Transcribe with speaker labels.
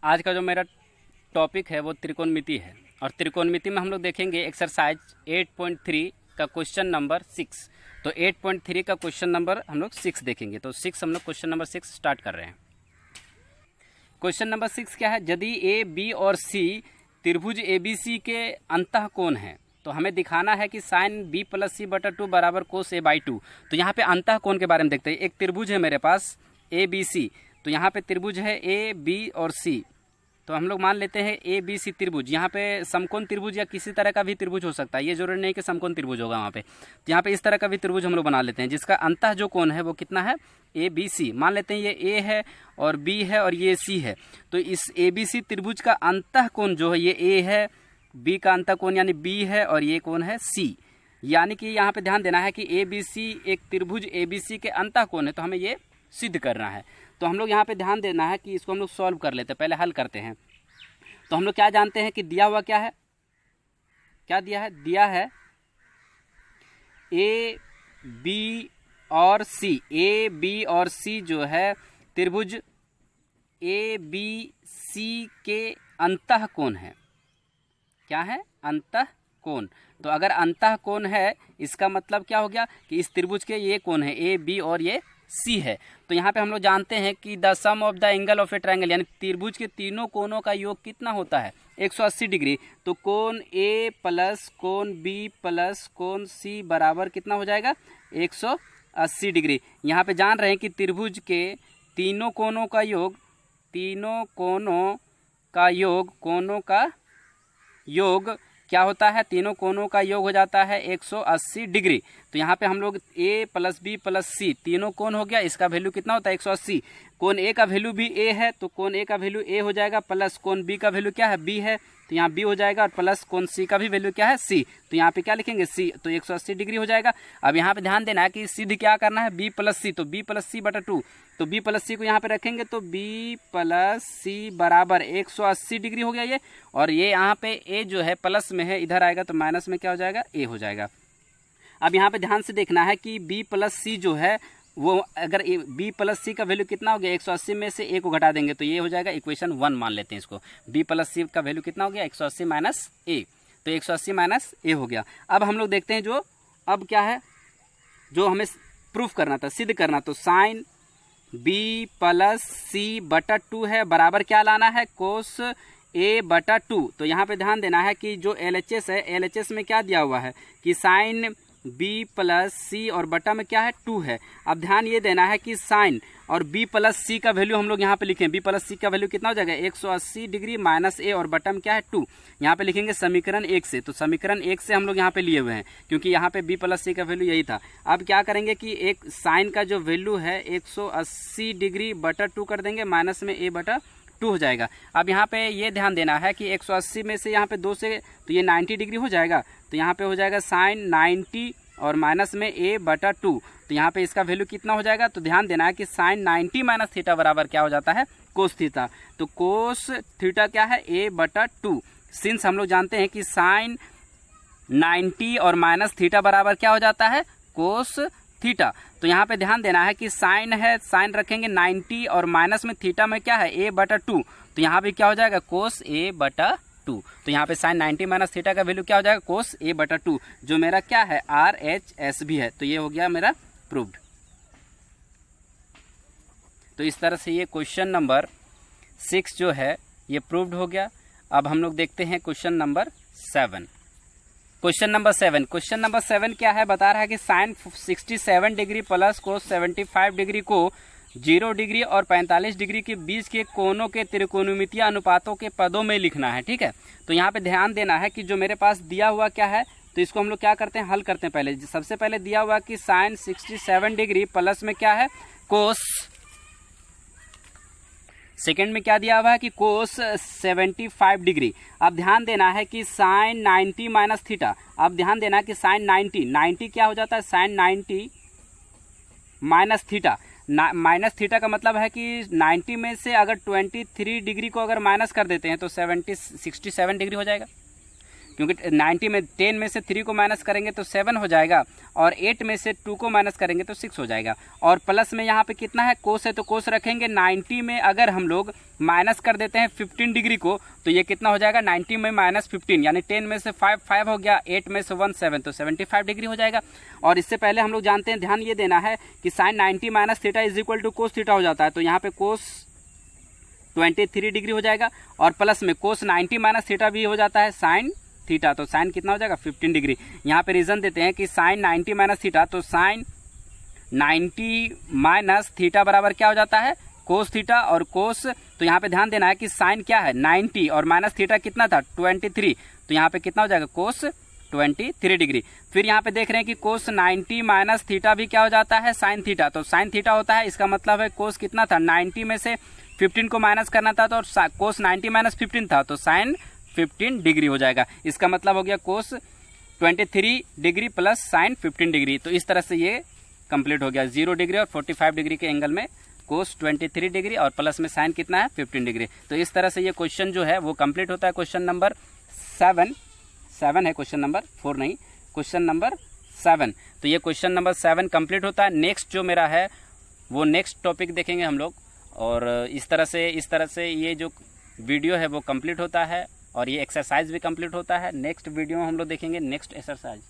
Speaker 1: आज का जो मेरा टॉपिक है वो त्रिकोणमिति है और त्रिकोणमिति में हम लोग देखेंगे एक्सरसाइज 8.3 का क्वेश्चन नंबर 6। तो 8.3 का क्वेश्चन नंबर हम लोग 6 देखेंगे। तो 6 हम लोग क्वेश्चन नंबर 6 स्टार्ट कर रहे हैं। क्वेश्चन नंबर 6 क्या है? यदि ए बी और सी त्रिभुज ए बी सी के अंतः कोण है तो हमें दिखाना है कि साइन बी प्लस सी बटा 2 बराबर कोस ए बाई 2। तो यहाँ पे अंतः कोण के बारे में देखते हैं। एक त्रिभुज है मेरे पास ए बी सी, तो यहाँ पे त्रिभुज है ए बी और सी। तो हम लोग मान लेते हैं ए बी सी त्रिभुज। यहाँ पे समकोण त्रिभुज या किसी तरह का भी त्रिभुज हो सकता है, ये जरूरी नहीं कि समकोण त्रिभुज होगा वहाँ पे। तो यहाँ पे इस तरह का भी त्रिभुज हम लोग बना लेते हैं जिसका अंतः जो कोण है वो कितना है? A B C. मान लेते हैं ये ए है और बी है और ये सी है। तो इस ए बी सी त्रिभुज का अंतः कोण जो है ये ए है, बी का अंतः कोण यानी बी है और ये कोण है सी। यानी कि यहाँ पे ध्यान देना है कि ए बी सी एक त्रिभुज ए बी सी के अंतः कोण है, तो हमें ये सिद्ध करना है। तो हम लोग यहाँ पे ध्यान देना है कि इसको हम लोग सॉल्व कर लेते हैं, पहले हल करते हैं। तो हम लोग क्या जानते हैं कि दिया हुआ क्या है? क्या दिया है? दिया है ए बी और सी। ए बी और सी जो है त्रिभुज ए बी सी के अंतः कोण है। क्या है? अंतः कोण। तो अगर अंतः कोण है इसका मतलब क्या हो गया कि इस त्रिभुज के ये कोण है ए बी और ये सी है। तो यहाँ पे हम लोग जानते हैं कि the sum of the angle of a triangle यानी त्रिभुज के तीनों कोणों का योग कितना होता है? 180 डिग्री। तो कोण ए प्लस कोण बी प्लस कोण सी बराबर कितना हो जाएगा? 180 डिग्री। यहाँ पे जान रहे हैं कि त्रिभुज के तीनों कोणों का योग, तीनों कोणों का योग क्या होता है? तीनों कोणों का योग हो जाता है 180 डिग्री। तो यहाँ पे हम लोग a प्लस बी प्लस सी तीनों कोण हो गया, इसका वैल्यू कितना होता है? 180। कोण a का वैल्यू भी a है तो कोण a का वैल्यू a हो जाएगा, प्लस कोण b का वैल्यू क्या है? b है तो यहाँ b हो जाएगा, और प्लस कोण c का भी वैल्यू क्या है? c। तो यहाँ पे क्या लिखेंगे? c। तो 180 डिग्री हो जाएगा। अब यहाँ पे ध्यान देना है कि सिद्ध क्या करना है? b प्लस सी। तो b प्लस सी बटा 2। तो b प्लस सी को यहाँ पे रखेंगे तो b प्लस सी बराबर 180 डिग्री हो गया ये। और ये यहाँ पे a जो है प्लस में है, इधर आएगा तो माइनस में क्या हो जाएगा? a हो जाएगा। अब यहाँ पे ध्यान से देखना है कि b प्लस सी जो है वो अगर b प्लस सी का वैल्यू कितना हो गया? 180 में से a को घटा देंगे तो ये हो जाएगा इक्वेशन 1 मान लेते हैं इसको। b प्लस सी का वैल्यू कितना हो गया? 180 माइनस a। तो 180 माइनस a हो गया। अब हम लोग देखते हैं जो अब क्या है जो हमें प्रूफ करना था, सिद्ध करना। तो साइन b प्लस सी बटा 2 है बराबर क्या लाना है? कोस a बटा 2। तो यहाँ पे ध्यान देना है कि जो LHS है, LHS में क्या दिया हुआ है कि साइन b प्लस सी और बटा में क्या है? 2 है। अब ध्यान ये देना है कि साइन और b प्लस सी का वैल्यू हम लोग यहाँ पे लिखें। b प्लस सी का वैल्यू कितना हो जाएगा? 180 डिग्री माइनस a और बटा में क्या है? 2। यहाँ पे लिखेंगे समीकरण 1 से। तो समीकरण 1 से हम लोग यहाँ पे लिए हुए हैं क्योंकि यहाँ पे b प्लस सी का वैल्यू यही था। अब क्या करेंगे कि एक साइन का जो वैल्यू है 180 डिग्री बटा 2 कर देंगे, माइनस में a बटा 2 हो जाएगा। अब यहाँ पे ये ध्यान देना है कि 180 में से यहाँ पे 2 से तो ये 90 डिग्री हो जाएगा। तो यहाँ पे हो जाएगा साइन 90 और माइनस में a बटा 2। तो यहाँ पे इसका वैल्यू कितना हो जाएगा? तो ध्यान देना है कि साइन 90 माइनस थीटा बराबर क्या हो जाता है? Cos theta. तो कोस थीटा क्या है? a बटा 2। सिंस हम लोग जानते हैं कि साइन 90 और माइनस थीटा बराबर क्या हो जाता है? Cos theta. तो यहाँ पे ध्यान देना है कि साइन है, साइन रखेंगे 90 और माइनस में थीटा में क्या है? a बटा 2। तो यहाँ पे क्या हो जाएगा? कोस a बटा 2। तो यहाँ पे साइन 90 माइनस थीटा का वैल्यू क्या हो जाएगा? कोस a बटा 2, जो मेरा क्या है? RHS भी है। तो ये हो गया मेरा प्रूव्ड। तो इस तरह से ये क्वेश्चन नंबर 6 जो है ये प्रूव्ड हो गया। अब हम लोग देखते हैं क्वेश्चन नंबर 7। क्वेश्चन नंबर 7 क्या है? बता रहा है कि sine 67 degree plus cos 75 degree को 0 डिग्री और 45 डिग्री के बीच के कोणों के त्रिकोणमितीय अनुपातों के पदों में लिखना है। ठीक है, तो यहाँ पे ध्यान देना है कि जो मेरे पास दिया हुआ क्या है, तो इसको हम लोग क्या करते हैं? हल करते हैं। पहले सबसे पहले दिया हुआ कि साइन 67 डिग्री प्लस में क्या है? कोस। सेकंड में क्या दिया हुआ है कि कोस 75 डिग्री। अब ध्यान देना है कि साइन 90 माइनस थीटा। अब ध्यान देना है कि साइन 90 क्या हो जाता है? Sine 90 minus theta. Minus theta का मतलब है कि 90 में से अगर 23 डिग्री को अगर माइनस कर देते हैं तो 67 डिग्री हो जाएगा। क्योंकि 90 में 10 में से 3 को माइनस करेंगे तो 7 हो जाएगा, और 8 में से 2 को माइनस करेंगे तो 6 हो जाएगा। और प्लस में यहाँ पे कितना है, कोस है तो कोस रखेंगे। 90 में अगर हम लोग माइनस कर देते हैं 15 डिग्री को तो ये कितना हो जाएगा, 90 में माइनस 15 यानी 10 में से 5 हो गया, 8 में से 1 7 तो 75 डिग्री हो जाएगा। और इससे पहले हम लोग जानते हैं, ध्यान ये देना है कि sine 90 minus theta is equal to cos theta हो जाता है। तो यहाँ पे कोस 23 डिग्री हो जाएगा, और प्लस में कोस 90 माइनस थीटा भी हो जाता है साइन थीटा, तो साइन कितना हो जाएगा 15 डिग्री। यहाँ पे रीजन देते हैं कि साइन 90 माइनस थीटा, तो साइन 90 माइनस थीटा बराबर क्या हो जाता है, कोस थीटा। और कोस, तो यहाँ पे ध्यान देना है कि साइन क्या है 90 और माइनस थीटा कितना था 23, तो यहाँ पे कितना हो जाएगा कोस 23 डिग्री। फिर यहाँ पे देख रहे हैं कि कोस 90 माइनस थीटा भी क्या हो जाता है साइन थीटा, तो साइन थीटा होता है, इसका मतलब है कोस कितना था 90 में से 15 को माइनस करना था, तो कोस 90 माइनस 15 था, तो साइन 15 डिग्री हो जाएगा। इसका मतलब हो गया कोस 23 डिग्री प्लस साइन 15 डिग्री। तो इस तरह से ये कंप्लीट हो गया, 0 डिग्री और 45 डिग्री के एंगल में कोस 23 डिग्री और प्लस में साइन कितना है 15 डिग्री। तो इस तरह से ये क्वेश्चन जो है वो कंप्लीट होता है। क्वेश्चन नंबर 7 है, क्वेश्चन नंबर 4 नहीं, क्वेश्चन नंबर 7। तो ये क्वेश्चन नंबर 7 कंप्लीट होता है। नेक्स्ट जो मेरा है वो नेक्स्ट टॉपिक देखेंगे हम लोग, और इस तरह से ये जो वीडियो है वो कंप्लीट होता है, और ये एक्सरसाइज भी कंप्लीट होता है। नेक्स्ट वीडियो में हम लोग देखेंगे नेक्स्ट एक्सरसाइज।